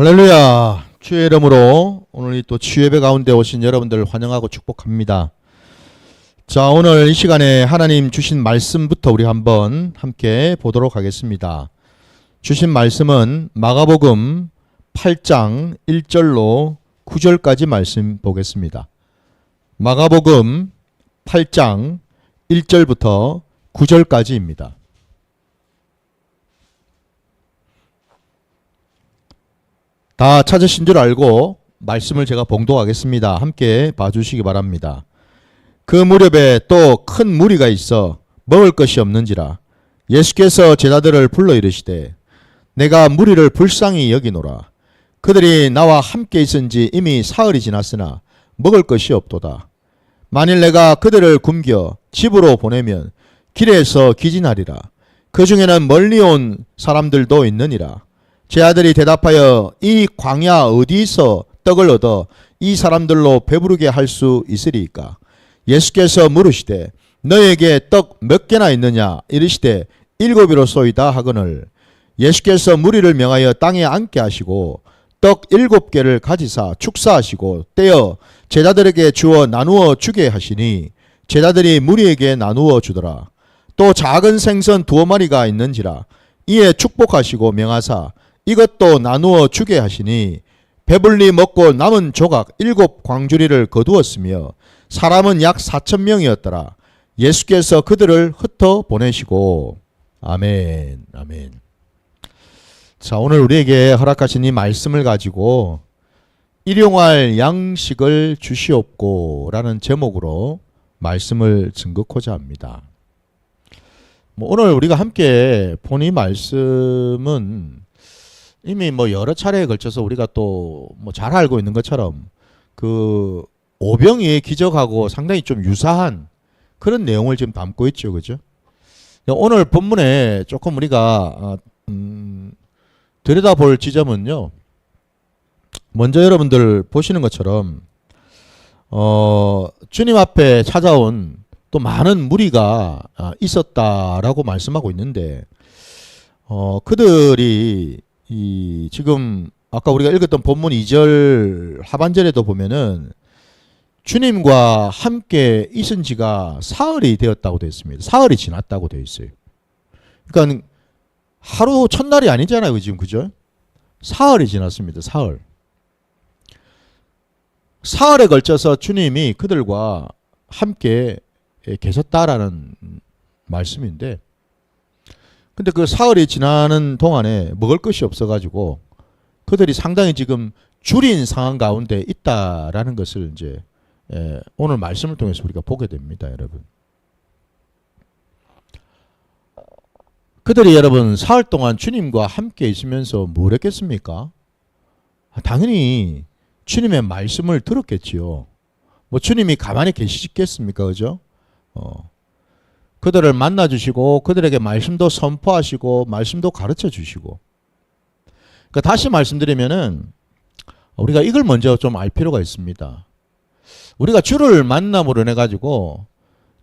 할렐루야. 주의 이름으로 오늘 또 치유예배 가운데 오신 여러분들 환영하고 축복합니다. 자, 오늘 이 시간에 하나님 주신 말씀부터 우리 한번 함께 보도록 하겠습니다. 주신 말씀은 마가복음 8장 1절로 9절까지 말씀 보겠습니다. 마가복음 8장 1절부터 9절까지입니다. 다 찾으신 줄 알고 말씀을 제가 봉독하겠습니다. 함께 봐주시기 바랍니다. 그 무렵에 또 큰 무리가 있어 먹을 것이 없는지라 예수께서 제자들을 불러 이르시되 내가 무리를 불쌍히 여기노라. 그들이 나와 함께 있은지 이미 사흘이 지났으나 먹을 것이 없도다. 만일 내가 그들을 굶겨 집으로 보내면 길에서 기진하리라. 그 중에는 멀리 온 사람들도 있느니라. 제 아들이 대답하여 이 광야 어디서 떡을 얻어 이 사람들로 배부르게 할 수 있으리이까? 예수께서 물으시되 너에게 떡 몇 개나 있느냐? 이르시되 7이로소이다 하거늘 예수께서 무리를 명하여 땅에 앉게 하시고 떡 7개를 가지사 축사하시고 떼어 제자들에게 주어 나누어 주게 하시니 제자들이 무리에게 나누어 주더라. 또 작은 생선 2마리가 있는지라 이에 축복하시고 명하사 이것도 나누어 주게 하시니 배불리 먹고 남은 조각 7광주리를 거두었으며 사람은 약 4,000명이었더라. 예수께서 그들을 흩어 보내시고 아멘. 아멘. 자, 오늘 우리에게 허락하신 이 말씀을 가지고 일용할 양식을 주시옵고 라는 제목으로 말씀을 증거코자 합니다. 오늘 우리가 함께 본 이 말씀은 이미 여러 차례에 걸쳐서 우리가 또 잘 알고 있는 것처럼 그 오병이의 기적하고 상당히 좀 유사한 그런 내용을 지금 담고 있죠. 그죠? 오늘 본문에 조금 우리가 들여다볼 지점은요. 먼저 여러분들 보시는 것처럼 주님 앞에 찾아온 또 많은 무리가 있었다라고 말씀하고 있는데 그들이 지금 아까 우리가 읽었던 본문 2절 하반절에도 보면은 주님과 함께 있은 지가 사흘이 되었다고 되어 있습니다. 사흘이 지났다고 되어 있어요. 그러니까 하루 첫날이 아니잖아요. 지금 그죠? 사흘이 지났습니다. 사흘. 사흘에 걸쳐서 주님이 그들과 함께 계셨다라는 말씀인데 근데 그 사흘이 지나는 동안에 먹을 것이 없어가지고 그들이 상당히 지금 줄인 상황 가운데 있다라는 것을 이제 오늘 말씀을 통해서 우리가 보게 됩니다, 여러분. 그들이 여러분 사흘 동안 주님과 함께 있으면서 뭘 했겠습니까? 당연히 주님의 말씀을 들었겠지요. 주님이 가만히 계시겠습니까, 그죠? 그들을 만나주시고 그들에게 말씀도 선포하시고 말씀도 가르쳐주시고 그러니까 다시 말씀드리면은 우리가 이걸 먼저 좀 알 필요가 있습니다. 우리가 주를 만남으로 인해 가지고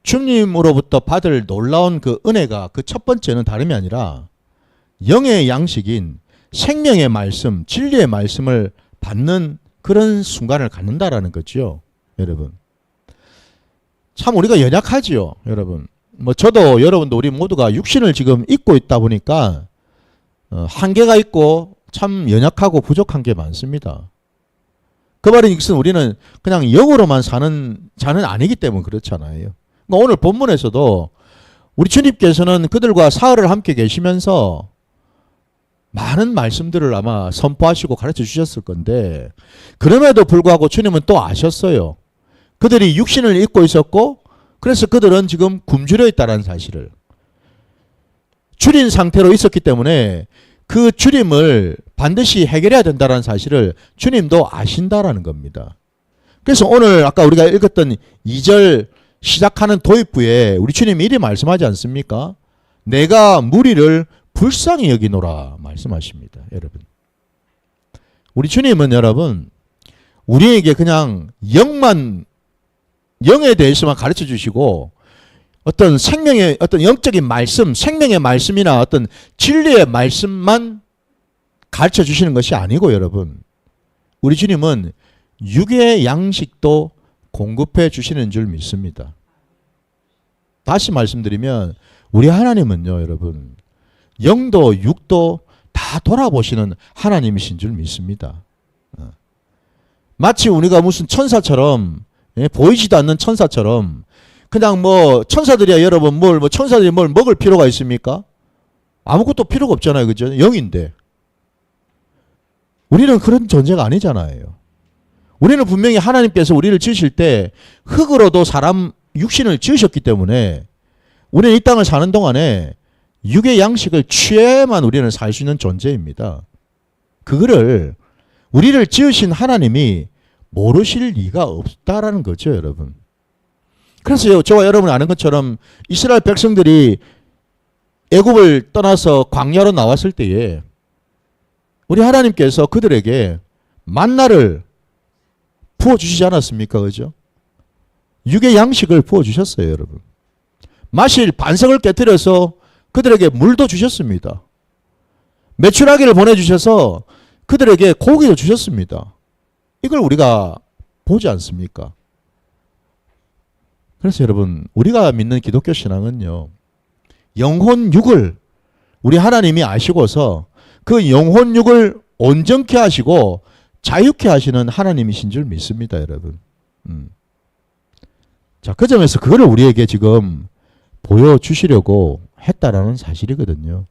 주님으로부터 받을 놀라운 그 은혜가 그 첫 번째는 다름이 아니라 영의 양식인 생명의 말씀, 진리의 말씀을 받는 그런 순간을 갖는다라는 거죠, 여러분. 참 우리가 연약하지요, 여러분. 저도 여러분도 우리 모두가 육신을 지금 입고 있다 보니까 한계가 있고 참 연약하고 부족한 게 많습니다. 그 말은 이것은 우리는 그냥 영으로만 사는 자는 아니기 때문에 그렇잖아요. 그러니까 오늘 본문에서도 우리 주님께서는 그들과 사흘을 함께 계시면서 많은 말씀들을 아마 선포하시고 가르쳐 주셨을 건데 그럼에도 불구하고 주님은 또 아셨어요. 그들이 육신을 입고 있었고 그래서 그들은 지금 굶주려 있다는 사실을 줄인 상태로 있었기 때문에 그 줄임을 반드시 해결해야 된다는 사실을 주님도 아신다라는 겁니다. 그래서 오늘 아까 우리가 읽었던 2절 시작하는 도입부에 우리 주님이 이리 말씀하지 않습니까? 내가 무리를 불쌍히 여기노라 말씀하십니다. 여러분. 우리 주님은 여러분 우리에게 그냥 영에 대해서만 가르쳐 주시고 어떤 생명의 어떤 영적인 말씀, 생명의 말씀이나 어떤 진리의 말씀만 가르쳐 주시는 것이 아니고 여러분, 우리 주님은 육의 양식도 공급해 주시는 줄 믿습니다. 다시 말씀드리면 우리 하나님은요 여러분, 영도 육도 다 돌아보시는 하나님이신 줄 믿습니다. 마치 우리가 무슨 천사처럼, 보이지도 않는 천사처럼 그냥 뭐 천사들이야 여러분 뭐 천사들이 뭘 먹을 필요가 있습니까? 아무것도 필요가 없잖아요. 그죠? 영인데. 우리는 그런 존재가 아니잖아요. 우리는 분명히 하나님께서 우리를 지으실 때 흙으로도 사람 육신을 지으셨기 때문에 우리는 이 땅을 사는 동안에 육의 양식을 취해만 우리는 살 수 있는 존재입니다. 그거를 우리를 지으신 하나님이 모르실 리가 없다라는 거죠, 여러분. 그래서 저와 여러분이 아는 것처럼 이스라엘 백성들이 애굽을 떠나서 광야로 나왔을 때에 우리 하나님께서 그들에게 만나를 부어주시지 않았습니까? 그죠? 육의 양식을 부어주셨어요, 여러분. 마실 반석을 깨뜨려서 그들에게 물도 주셨습니다. 메추라기를 보내주셔서 그들에게 고기도 주셨습니다. 이걸 우리가 보지 않습니까? 그래서 여러분, 우리가 믿는 기독교 신앙은요, 영혼 육을 우리 하나님이 아시고서 그 영혼 육을 온전케 하시고 자유케 하시는 하나님이신 줄 믿습니다, 여러분. 자, 그 점에서 그거를 우리에게 지금 보여주시려고 했다라는 사실이거든요.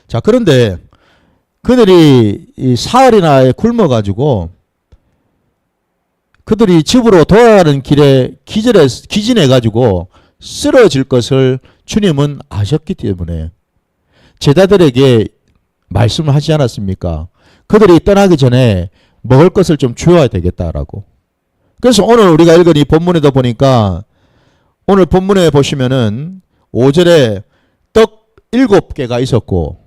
자, 그런데 그들이 이 사흘이나 굶어가지고 그들이 집으로 돌아가는 길에 기진해가지고 쓰러질 것을 주님은 아셨기 때문에 제자들에게 말씀을 하지 않았습니까? 그들이 떠나기 전에 먹을 것을 좀 주어야 되겠다라고. 그래서 오늘 우리가 읽은 이 본문에도 보니까 오늘 본문에 보시면은 5절에 떡 7개가 있었고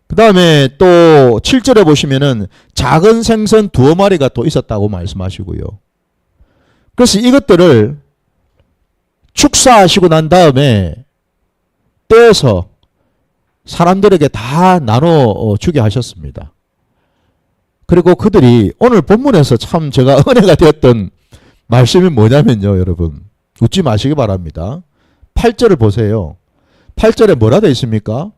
그 다음에 또 7절에 보시면은 작은 생선 2마리가 또 있었다고 말씀하시고요. 그래서 이것들을 축사하시고 난 다음에 떼어서 사람들에게 다 나눠 주게 하셨습니다. 그리고 그들이 오늘 본문에서 참 제가 은혜가 되었던 말씀이 뭐냐면요, 여러분. 웃지 마시기 바랍니다. 8절을 보세요. 8절에 뭐라 되어 있습니까?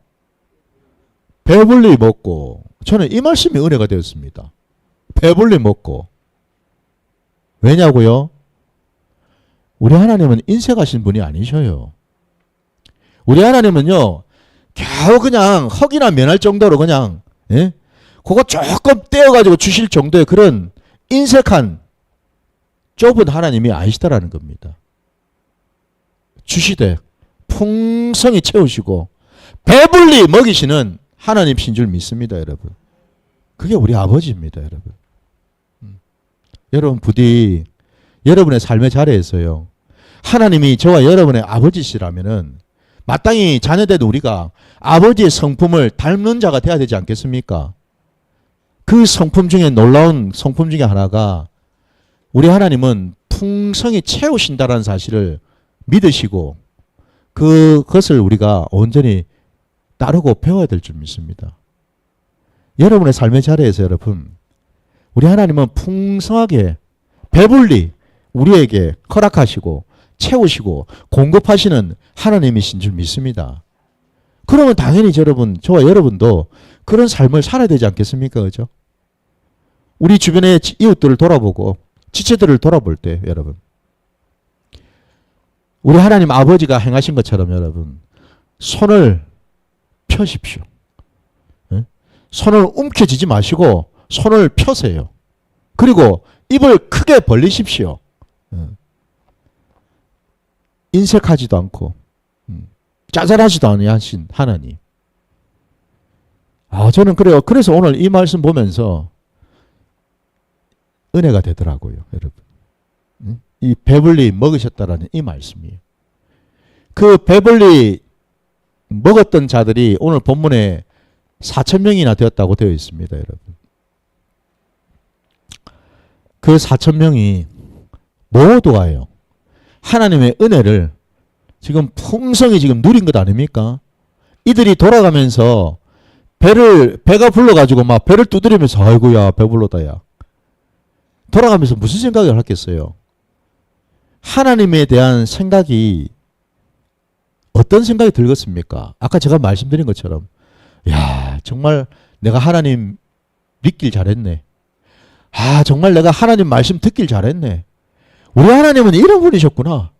배불리 먹고. 저는 이 말씀이 은혜가 되었습니다. 배불리 먹고. 왜냐고요? 우리 하나님은 인색하신 분이 아니셔요. 우리 하나님은요, 겨우 그냥 헉이나 면할 정도로 그냥, 그거 조금 떼어가지고 주실 정도의 그런 인색한 좁은 하나님이 아니시다라는 겁니다. 주시되 풍성히 채우시고 배불리 먹이시는 하나님이신 줄 믿습니다, 여러분. 그게 우리 아버지입니다, 여러분. 여러분 부디 여러분의 삶의 자리에서요, 하나님이 저와 여러분의 아버지시라면은 마땅히 자녀된 우리가 아버지의 성품을 닮는 자가 되어야 되지 않겠습니까? 그 성품 중에 놀라운 성품 중에 하나가 우리 하나님은 풍성히 채우신다라는 사실을 믿으시고 그것을 우리가 온전히 따르고 배워야 될 줄 믿습니다. 여러분의 삶의 자리에서 여러분, 우리 하나님은 풍성하게 배불리 우리에게 허락하시고 채우시고 공급하시는 하나님이신 줄 믿습니다. 그러면 당연히 여러분, 저와 여러분도 그런 삶을 살아야 되지 않겠습니까? 그죠? 우리 주변의 이웃들을 돌아보고 지체들을 돌아볼 때 여러분, 우리 하나님 아버지가 행하신 것처럼 여러분, 손을 펴십시오. 손을 움켜쥐지 마시고 손을 펴세요. 그리고 입을 크게 벌리십시오. 인색하지도 않고 짜잘하지도 아니하신 하나님. 저는 그래요. 그래서 오늘 이 말씀 보면서 은혜가 되더라고요, 여러분. 이 배불리 먹으셨다라는 이 말씀이에요. 그 배불리 먹었던 자들이 오늘 본문에 4,000명이나 되었다고 되어 있습니다, 여러분. 그 4,000명이 모두가요, 하나님의 은혜를 지금 풍성히 지금 누린 것 아닙니까? 이들이 돌아가면서 배가 불러가지고 막 배를 두드리면서 아이고야 배불러다 야. 돌아가면서 무슨 생각을 했겠어요? 하나님에 대한 생각이 어떤 생각이 들겠습니까? 아까 제가 말씀드린 것처럼 야 정말 내가 하나님 믿길 잘했네. 아 정말 내가 하나님 말씀 듣길 잘했네. 우리 하나님은 이런 분이셨구나.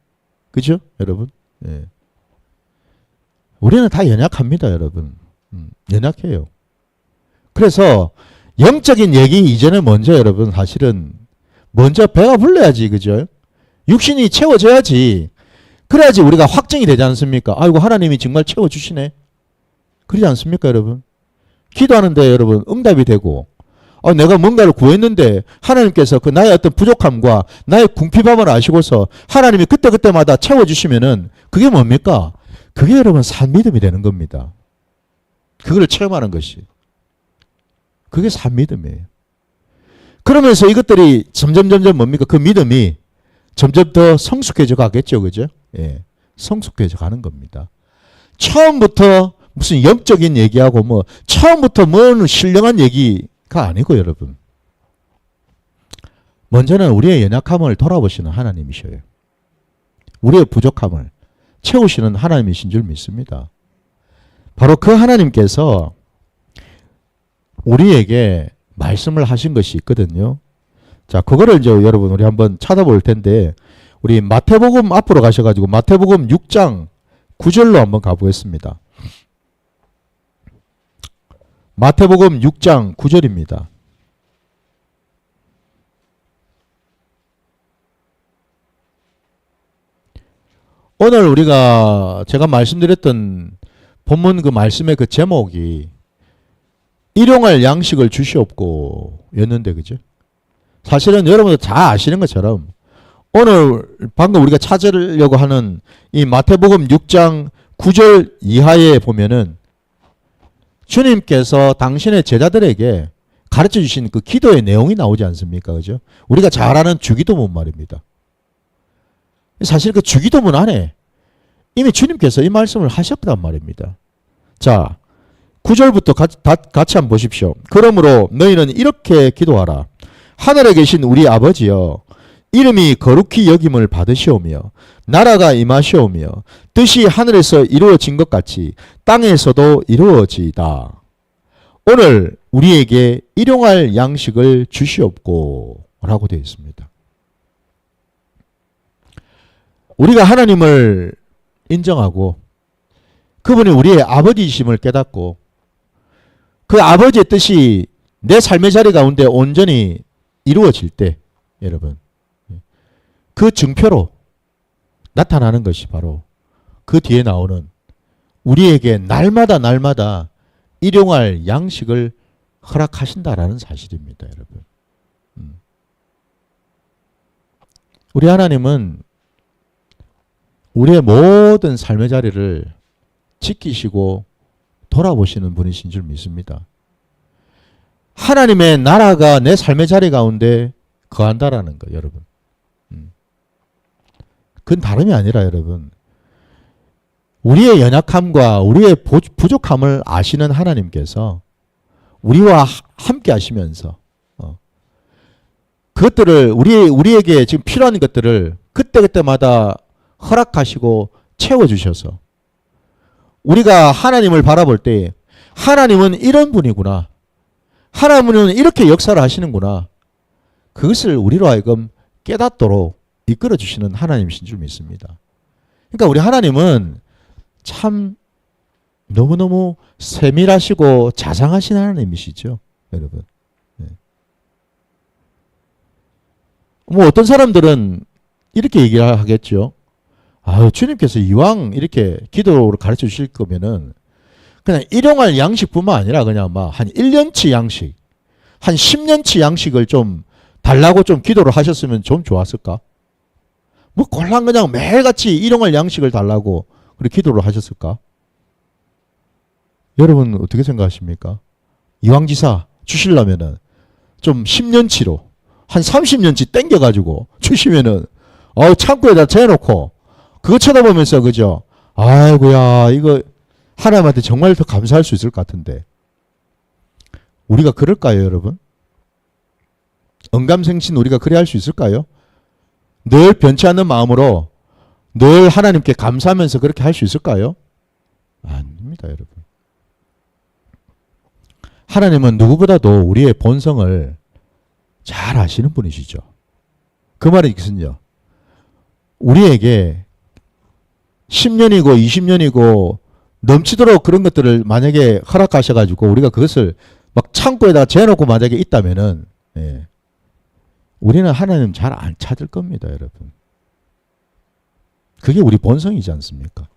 그죠 여러분? 예. 우리는 다 연약합니다 여러분. 연약해요. 그래서 영적인 얘기 이전에 먼저 여러분 사실은 먼저 배가 불러야지 그죠? 육신이 채워져야지. 그래야지 우리가 확증이 되지 않습니까? 아이고 하나님이 정말 채워주시네. 그러지 않습니까 여러분? 기도하는데 여러분 응답이 되고 내가 뭔가를 구했는데 하나님께서 그 나의 어떤 부족함과 나의 궁핍함을 아시고서 하나님이 그때그때마다 채워주시면은 그게 뭡니까? 그게 여러분 산 믿음이 되는 겁니다. 그걸 체험하는 것이. 그게 산 믿음이에요. 그러면서 이것들이 점점 뭡니까? 그 믿음이 점점 더 성숙해져 가겠죠. 그죠? 예. 성숙해져 가는 겁니다. 처음부터 무슨 영적인 얘기하고 뭐 처음부터 뭔 신령한 얘기가 아니고 여러분. 먼저는 우리의 연약함을 돌아보시는 하나님이셔요. 우리의 부족함을 채우시는 하나님이신 줄 믿습니다. 바로 그 하나님께서 우리에게 말씀을 하신 것이 있거든요. 자, 그거를 이제 여러분 우리 한번 찾아볼 텐데 우리 마태복음 앞으로 가셔가지고 마태복음 6장 9절로 한번 가보겠습니다. 마태복음 6장 9절입니다. 오늘 제가 말씀드렸던 본문 그 말씀의 그 제목이 일용할 양식을 주시옵고 였는데 그죠? 사실은 여러분도 잘 아시는 것처럼 오늘 방금 우리가 찾으려고 하는 이 마태복음 6장 9절 이하에 보면은 주님께서 당신의 제자들에게 가르쳐 주신 그 기도의 내용이 나오지 않습니까? 그죠? 우리가 잘 아는 주기도문 말입니다. 사실 그 주기도문 안에 이미 주님께서 이 말씀을 하셨단 말입니다. 자, 9절부터 같이 한번 보십시오. 그러므로 너희는 이렇게 기도하라. 하늘에 계신 우리 아버지여, 이름이 거룩히 여김을 받으시오며 나라가 임하시오며 뜻이 하늘에서 이루어진 것 같이 땅에서도 이루어지이다. 오늘 우리에게 일용할 양식을 주시옵고 라고 되어 있습니다. 우리가 하나님을 인정하고 그분이 우리의 아버지이심을 깨닫고 그 아버지의 뜻이 내 삶의 자리 가운데 온전히 이루어질 때 여러분 그 증표로 나타나는 것이 바로 그 뒤에 나오는 우리에게 날마다 일용할 양식을 허락하신다라는 사실입니다. 여러분. 우리 하나님은 우리의 모든 삶의 자리를 지키시고 돌아보시는 분이신 줄 믿습니다. 하나님의 나라가 내 삶의 자리 가운데 거한다라는 거 여러분. 그건 다름이 아니라 여러분 우리의 연약함과 우리의 부족함을 아시는 하나님께서 우리와 함께 하시면서 그것들을 우리에게 지금 필요한 것들을 그때그때마다 허락하시고 채워주셔서 우리가 하나님을 바라볼 때 하나님은 이런 분이구나. 하나님은 이렇게 역사를 하시는구나. 그것을 우리로 하여금 깨닫도록 이끌어주시는 하나님이신 줄 믿습니다. 그러니까 우리 하나님은 참 너무너무 세밀하시고 자상하신 하나님이시죠. 여러분. 네. 뭐 어떤 사람들은 이렇게 얘기를 하겠죠. 주님께서 이왕 이렇게 기도를 가르쳐 주실 거면은 그냥 일용할 양식뿐만 아니라 그냥 막 한 1년치 양식, 한 10년치 양식을 좀 달라고 좀 기도를 하셨으면 좀 좋았을까? 뭐 꼴랑 그냥 매일같이 일용할 양식을 달라고 그렇게 기도를 하셨을까? 여러분 어떻게 생각하십니까? 이왕지사 주시려면은 좀 10년치로 한 30년치 땡겨가지고 주시면은 창고에다 재놓고 그거 쳐다보면서 그죠? 아이고야 이거 하나님한테 정말 더 감사할 수 있을 것 같은데 우리가 그럴까요, 여러분? 언감생신 우리가 그래 할 수 있을까요? 늘 변치 않는 마음으로 늘 하나님께 감사하면서 그렇게 할 수 있을까요? 아닙니다, 여러분. 하나님은 누구보다도 우리의 본성을 잘 아시는 분이시죠. 그 말은 이것은요. 우리에게 10년이고 20년이고 넘치도록 그런 것들을 만약에 허락하셔가지고 우리가 그것을 막 창고에다가 재놓고 만약에 있다면은, 예, 우리는 하나님 잘 안 찾을 겁니다, 여러분. 그게 우리 본성이지 않습니까?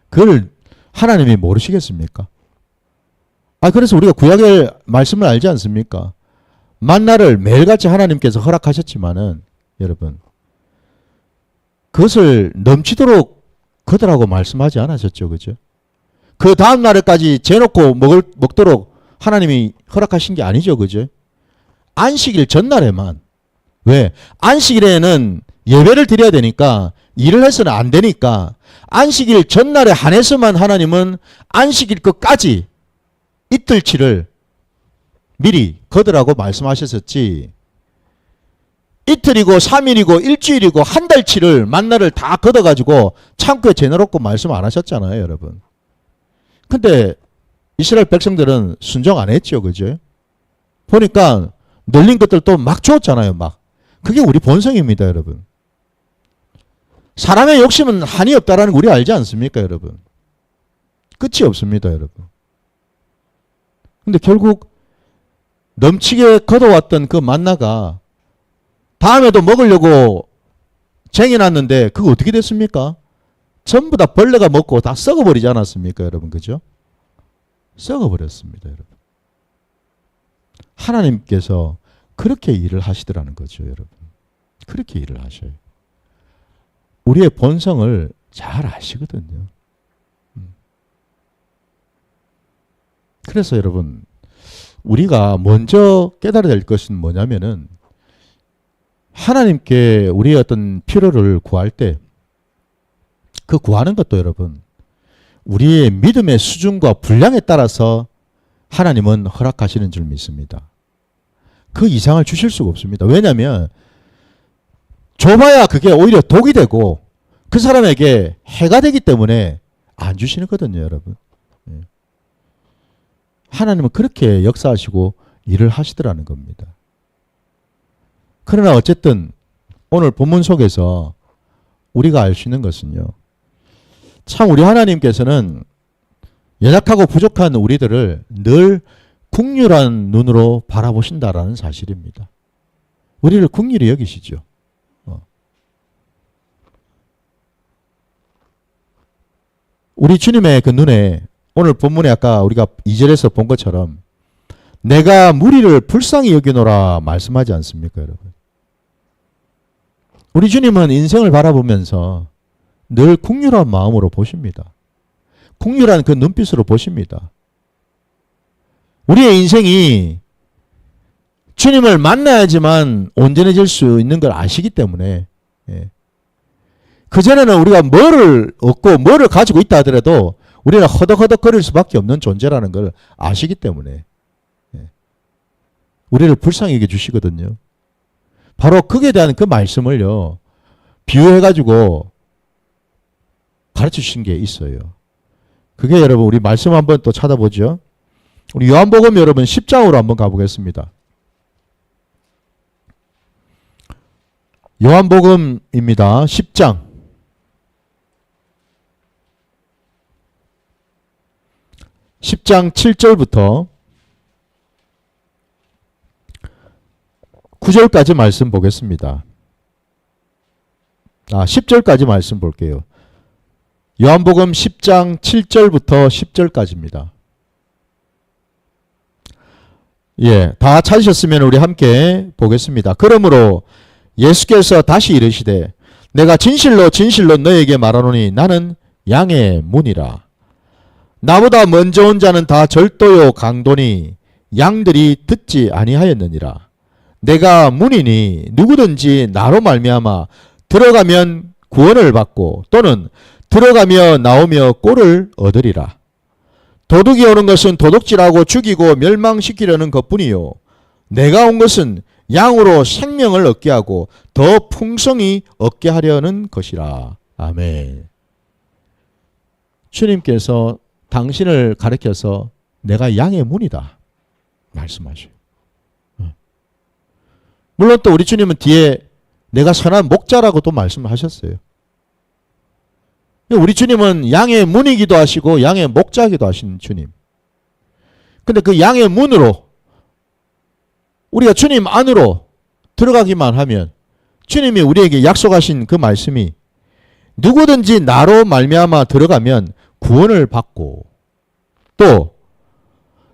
그걸 하나님이 모르시겠습니까? 그래서 우리가 구약의 말씀을 알지 않습니까? 만나를 매일같이 하나님께서 허락하셨지만은, 여러분, 그것을 넘치도록 거두라고 말씀하지 않으셨죠, 그죠? 그 다음 날에까지 재놓고 먹도록 하나님이 허락하신 게 아니죠, 그죠? 안식일 전날에만. 왜? 안식일에는 예배를 드려야 되니까, 일을 해서는 안 되니까, 안식일 전날에 한해서만 하나님은 안식일 끝까지 이틀치를 미리 거두라고 말씀하셨었지, 이틀이고 3일이고 일주일이고 한 달치를 만나를 다 걷어가지고 창고에 재놓고 말씀 안 하셨잖아요, 여러분. 근데 이스라엘 백성들은 순종 안 했죠, 그죠? 보니까 널린 것들도 막 주었잖아요, 막. 그게 우리 본성입니다, 여러분. 사람의 욕심은 한이 없다라는 거 우리 알지 않습니까, 여러분? 끝이 없습니다, 여러분. 근데 결국 넘치게 걷어왔던 그 만나가 다음에도 먹으려고 쟁여놨는데 그거 어떻게 됐습니까? 전부 다 벌레가 먹고 다 썩어버리지 않았습니까, 여러분? 그죠? 썩어버렸습니다, 여러분. 하나님께서 그렇게 일을 하시더라는 거죠, 여러분. 그렇게 일을 하셔요. 우리의 본성을 잘 아시거든요. 그래서 여러분, 우리가 먼저 깨달아야 될 것은 뭐냐면은, 하나님께 우리의 어떤 필요를 구할 때, 그 구하는 것도 여러분, 우리의 믿음의 수준과 분량에 따라서 하나님은 허락하시는 줄 믿습니다. 그 이상을 주실 수가 없습니다. 왜냐하면 줘봐야 그게 오히려 독이 되고 그 사람에게 해가 되기 때문에 안 주시는 거거든요, 여러분. 하나님은 그렇게 역사하시고 일을 하시더라는 겁니다. 그러나 어쨌든 오늘 본문 속에서 우리가 알 수 있는 것은요, 참 우리 하나님께서는 연약하고 부족한 우리들을 늘 긍휼한 눈으로 바라보신다라는 사실입니다. 우리를 긍휼히 여기시죠. 우리 주님의 그 눈에 오늘 본문에 아까 우리가 2절에서 본 것처럼 내가 무리를 불쌍히 여기노라 말씀하지 않습니까, 여러분? 우리 주님은 인생을 바라보면서 늘 긍휼한 마음으로 보십니다. 긍휼한 그 눈빛으로 보십니다. 우리의 인생이 주님을 만나야지만 온전해질 수 있는 걸 아시기 때문에, 그전에는 우리가 뭐를 얻고 뭐를 가지고 있다 하더라도 우리는 허덕허덕거릴 수밖에 없는 존재라는 걸 아시기 때문에 우리를 불쌍히 여겨 주시거든요. 바로 그에 대한 그 말씀을요, 비유해가지고 가르쳐 주신 게 있어요. 그게 여러분, 우리 말씀 한번 또 찾아보죠. 우리 요한복음 여러분 10장으로 한번 가보겠습니다. 요한복음입니다. 10장. 10장 7절부터 9절까지 말씀 보겠습니다. 10절까지 말씀 볼게요. 요한복음 10장 7절부터 10절까지입니다. 다 찾으셨으면 우리 함께 보겠습니다. 그러므로 예수께서 다시 이르시되 내가 진실로 진실로 너에게 말하노니 나는 양의 문이라. 나보다 먼저 온 자는 다 절도요 강도니 양들이 듣지 아니하였느니라. 내가 문이니 누구든지 나로 말미암아 들어가면 구원을 받고 또는 들어가며 나오며 꼴을 얻으리라. 도둑이 오는 것은 도둑질하고 죽이고 멸망시키려는 것뿐이요. 내가 온 것은 양으로 생명을 얻게 하고 더 풍성히 얻게 하려는 것이라. 아멘. 주님께서 당신을 가리켜서 내가 양의 문이다 말씀하셔요. 물론 또 우리 주님은 뒤에 내가 선한 목자라고도 말씀하셨어요. 우리 주님은 양의 문이기도 하시고 양의 목자이기도 하신 주님. 근데 그 양의 문으로 우리가 주님 안으로 들어가기만 하면 주님이 우리에게 약속하신 그 말씀이 누구든지 나로 말미암아 들어가면 구원을 받고 또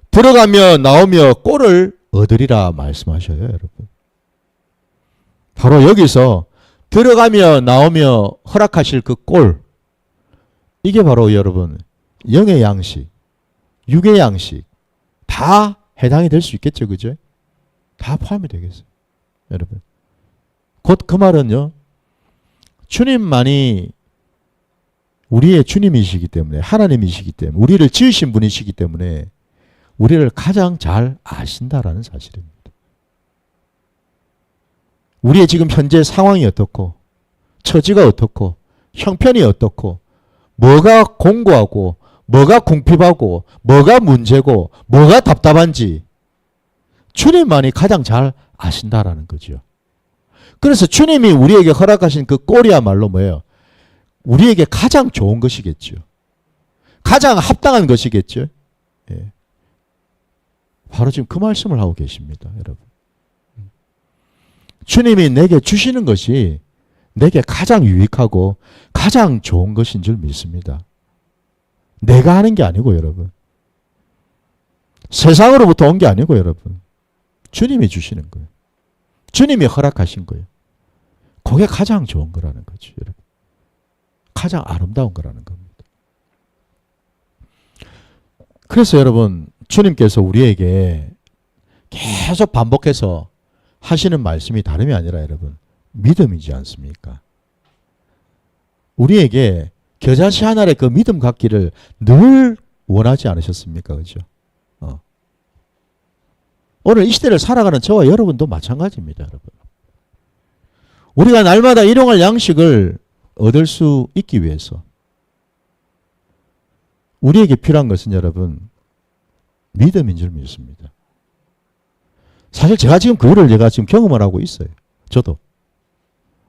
들어가며 나오며 꼴을 얻으리라 말씀하셔요, 여러분. 바로 여기서 들어가며 나오며 허락하실 그 꼴, 이게 바로 여러분 영의 양식, 육의 양식 다 해당이 될 수 있겠죠, 그죠? 다 포함이 되겠어요, 여러분. 곧 그 말은요, 주님만이 우리의 주님이시기 때문에, 하나님이시기 때문에, 우리를 지으신 분이시기 때문에 우리를 가장 잘 아신다라는 사실입니다. 우리의 지금 현재 상황이 어떻고 처지가 어떻고 형편이 어떻고 뭐가 공고하고 뭐가 궁핍하고 뭐가 문제고 뭐가 답답한지 주님만이 가장 잘 아신다라는 거죠. 그래서 주님이 우리에게 허락하신 그 꼴이야말로 뭐예요? 우리에게 가장 좋은 것이겠죠. 가장 합당한 것이겠죠. 예. 바로 지금 그 말씀을 하고 계십니다, 여러분. 주님이 내게 주시는 것이 내게 가장 유익하고 가장 좋은 것인 줄 믿습니다. 내가 하는 게 아니고 여러분. 세상으로부터 온 게 아니고 여러분. 주님이 주시는 거예요. 주님이 허락하신 거예요. 그게 가장 좋은 거라는 거죠, 여러분. 가장 아름다운 거라는 겁니다. 그래서 여러분, 주님께서 우리에게 계속 반복해서 하시는 말씀이 다름이 아니라 여러분, 믿음이지 않습니까? 우리에게 겨자씨 하나의 그 믿음 갖기를 늘 원하지 않으셨습니까? 그죠? 오늘 이 시대를 살아가는 저와 여러분도 마찬가지입니다, 여러분. 우리가 날마다 일용할 양식을 얻을 수 있기 위해서 우리에게 필요한 것은 여러분, 믿음인 줄 믿습니다. 사실 제가 지금 그거를 제가 지금 경험을 하고 있어요. 저도.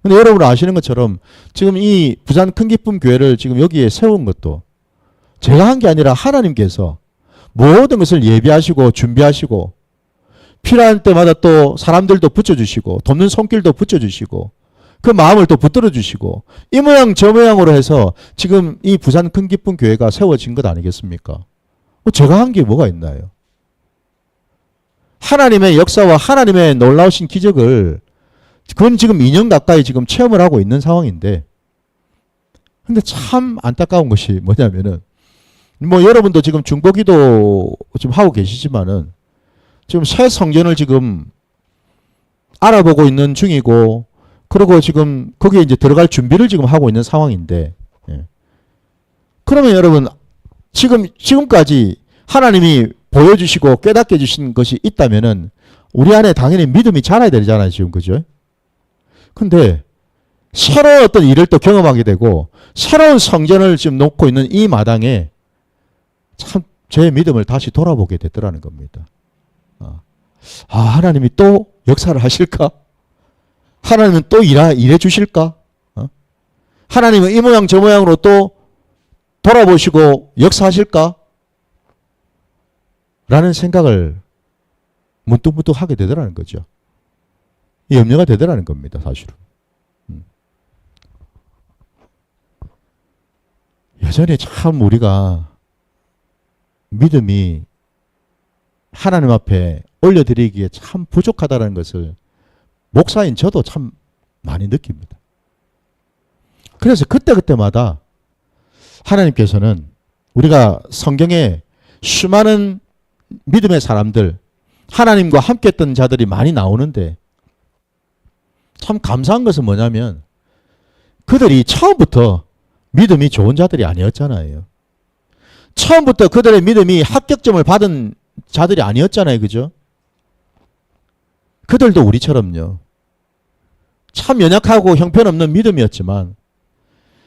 근데 여러분 아시는 것처럼 지금 이 부산 큰 기쁨 교회를 지금 여기에 세운 것도 제가 한 게 아니라 하나님께서 모든 것을 예비하시고 준비하시고 필요한 때마다 또 사람들도 붙여주시고 돕는 손길도 붙여주시고 그 마음을 또 붙들어 주시고 이 모양 저 모양으로 해서 지금 이 부산 큰 기쁨 교회가 세워진 것 아니겠습니까? 제가 한 게 뭐가 있나요? 하나님의 역사와 하나님의 놀라우신 기적을 그건 지금 2년 가까이 지금 체험을 하고 있는 상황인데, 근데 참 안타까운 것이 뭐냐면은 뭐 여러분도 지금 중보기도 지금 하고 계시지만은 지금 새 성전을 지금 알아보고 있는 중이고, 그리고 지금 거기에 이제 들어갈 준비를 지금 하고 있는 상황인데, 예. 그러면 여러분 지금까지 하나님이 보여주시고 깨닫게 해주신 것이 있다면은 우리 안에 당연히 믿음이 자라야 되잖아요, 지금. 그죠? 근데 새로운 어떤 일을 또 경험하게 되고 새로운 성전을 지금 놓고 있는 이 마당에 참 제 믿음을 다시 돌아보게 되더라는 겁니다. 하나님이 또 역사를 하실까? 하나님은 또 일해 주실까? 하나님은 이 모양 저 모양으로 또 돌아보시고 역사하실까? 라는 생각을 문득문득 하게 되더라는 거죠. 염려가 되더라는 겁니다, 사실은. 여전히 참 우리가 믿음이 하나님 앞에 올려드리기에 참 부족하다는 것을 목사인 저도 참 많이 느낍니다. 그래서 그때그때마다 하나님께서는 우리가 성경에 수많은 믿음의 사람들, 하나님과 함께 했던 자들이 많이 나오는데 참 감사한 것은 뭐냐면 그들이 처음부터 믿음이 좋은 자들이 아니었잖아요. 처음부터 그들의 믿음이 합격점을 받은 자들이 아니었잖아요. 그죠? 그들도 우리처럼요. 참 연약하고 형편없는 믿음이었지만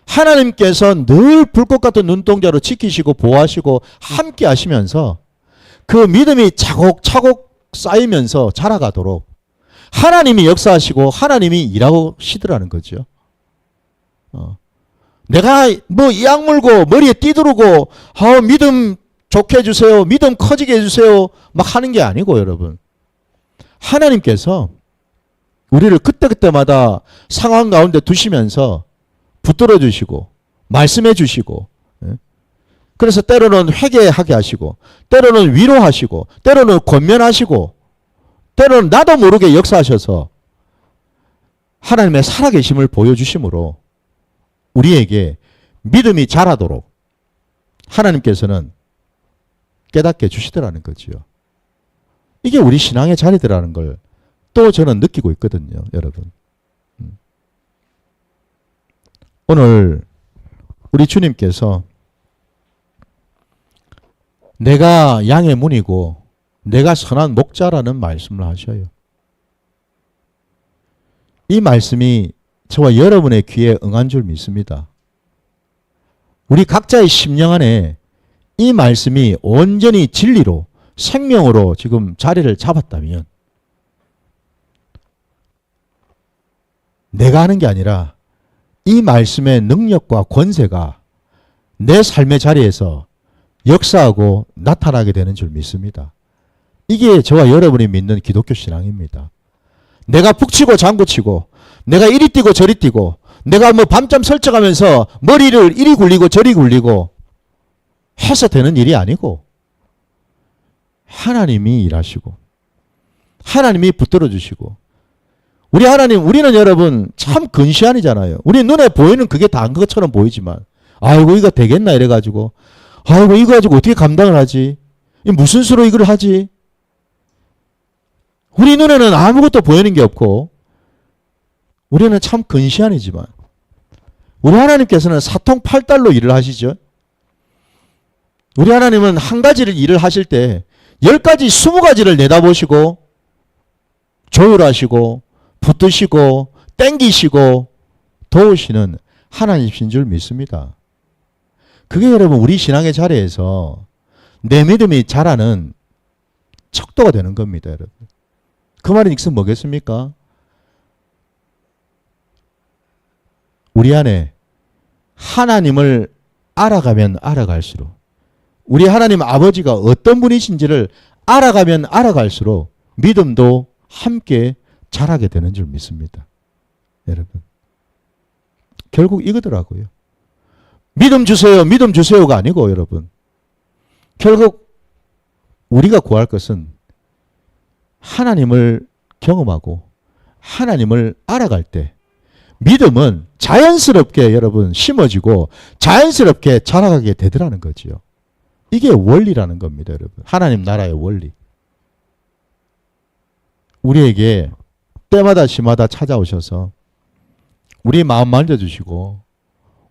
하나님께서 늘 불꽃 같은 눈동자로 지키시고 보호하시고 함께 하시면서 그 믿음이 차곡차곡 쌓이면서 자라가도록 하나님이 역사하시고 하나님이 일하시더라는 거죠. 내가 뭐 이악 물고 머리에 띠두르고 믿음 좋게 해주세요. 믿음 커지게 해주세요. 막 하는 게 아니고 여러분. 하나님께서 우리를 그때그때마다 상황 가운데 두시면서 붙들어 주시고 말씀해 주시고 그래서 때로는 회개하게 하시고 때로는 위로하시고 때로는 권면하시고 때로는 나도 모르게 역사하셔서 하나님의 살아계심을 보여주심으로 우리에게 믿음이 자라도록 하나님께서는 깨닫게 주시더라는 거지요. 이게 우리 신앙의 자리더라는 걸 또 저는 느끼고 있거든요. 여러분. 오늘 우리 주님께서 내가 양의 문이고 내가 선한 목자라는 말씀을 하셔요. 이 말씀이 저와 여러분의 귀에 응한 줄 믿습니다. 우리 각자의 심령 안에 이 말씀이 온전히 진리로 생명으로 지금 자리를 잡았다면 내가 하는 게 아니라 이 말씀의 능력과 권세가 내 삶의 자리에서 역사하고 나타나게 되는 줄 믿습니다. 이게 저와 여러분이 믿는 기독교 신앙입니다. 내가 북치고 장구치고 내가 이리 뛰고 저리 뛰고 내가 뭐 밤잠 설정하면서 머리를 이리 굴리고 저리 굴리고 해서 되는 일이 아니고 하나님이 일하시고 하나님이 붙들어 주시고 우리 하나님, 우리는 여러분 참 근시안이잖아요. 우리 눈에 보이는 그게 다인 것처럼 보이지만 아이고 이거 되겠나 이래가지고 아이고 이거 가지고 어떻게 감당을 하지? 무슨 수로 이걸 하지? 우리 눈에는 아무것도 보이는 게 없고 우리는 참 근시안이지만 우리 하나님께서는 사통팔달로 일을 하시죠. 우리 하나님은 한 가지를 일을 하실 때 10가지, 20가지를 내다보시고 조율하시고 붙드시고 땡기시고 도우시는 하나님이신 줄 믿습니다. 그게 여러분 우리 신앙의 자리에서 내 믿음이 자라는 척도가 되는 겁니다. 여러분. 그 말은 익슨 뭐겠습니까? 우리 안에 하나님을 알아가면 알아갈수록 우리 하나님 아버지가 어떤 분이신지를 알아가면 알아갈수록 믿음도 함께 자라게 되는 줄 믿습니다. 여러분. 결국 이거더라고요. 믿음 주세요. 믿음 주세요가 아니고 여러분. 결국 우리가 구할 것은 하나님을 경험하고 하나님을 알아갈 때 믿음은 자연스럽게 여러분 심어지고 자연스럽게 자라가게 되더라는 거지요. 이게 원리라는 겁니다. 여러분. 하나님 나라의 원리. 우리에게 때마다 시마다 찾아오셔서 우리 마음 만져주시고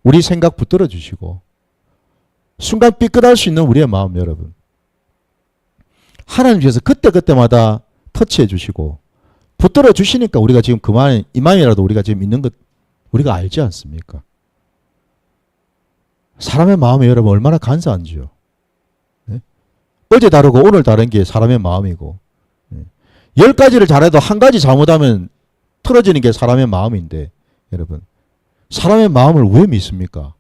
우리 생각 붙들어 주시고 순간 삐끗할 수 있는 우리의 마음 여러분. 하나님께서 그때그때마다 터치해 주시고 붙들어 주시니까 우리가 지금 이만이라도 우리가 지금 있는 것 우리가 알지 않습니까? 사람의 마음이 여러분 얼마나 간사한지요. 네? 어제 다르고 오늘 다른 게 사람의 마음이고 10가지를 잘해도 한 가지 잘못하면 틀어지는 게 사람의 마음인데 여러분 사람의 마음을 왜 믿습니까?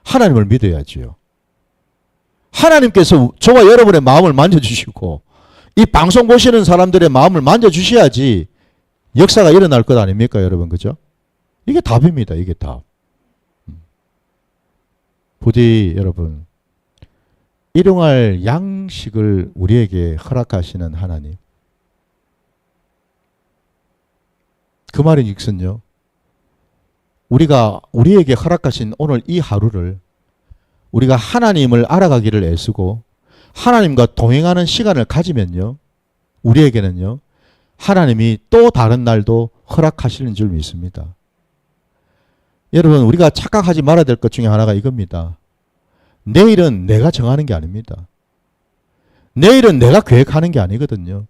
하나님을 믿어야지요. 하나님께서 저와 여러분의 마음을 만져주시고 이 방송 보시는 사람들의 마음을 만져주셔야지 역사가 일어날 것 아닙니까 여러분 그죠? 이게 답입니다. 이게 답. 부디 여러분 일용할 양식을 우리에게 허락하시는 하나님 그 말은 익선요. 우리가 우리에게 허락하신 오늘 이 하루를 우리가 하나님을 알아가기를 애쓰고 하나님과 동행하는 시간을 가지면요. 우리에게는요. 하나님이 또 다른 날도 허락하시는 줄 믿습니다. 여러분 우리가 착각하지 말아야 될 것 중에 하나가 이겁니다. 내일은 내가 정하는 게 아닙니다. 내일은 내가 계획하는 게 아니거든요.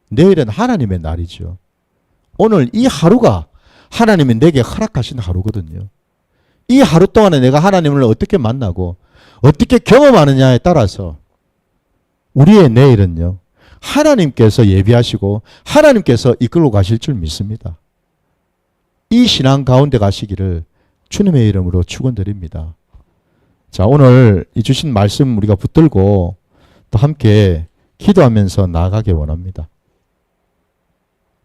내일은 하나님의 날이죠. 오늘 이 하루가 하나님이 내게 허락하신 하루거든요. 이 하루 동안에 내가 하나님을 어떻게 만나고 어떻게 경험하느냐에 따라서 우리의 내일은요, 하나님께서 예비하시고 하나님께서 이끌고 가실 줄 믿습니다. 이 신앙 가운데 가시기를 주님의 이름으로 축원드립니다. 자, 오늘 이 주신 말씀 우리가 붙들고 또 함께 기도하면서 나아가기 원합니다.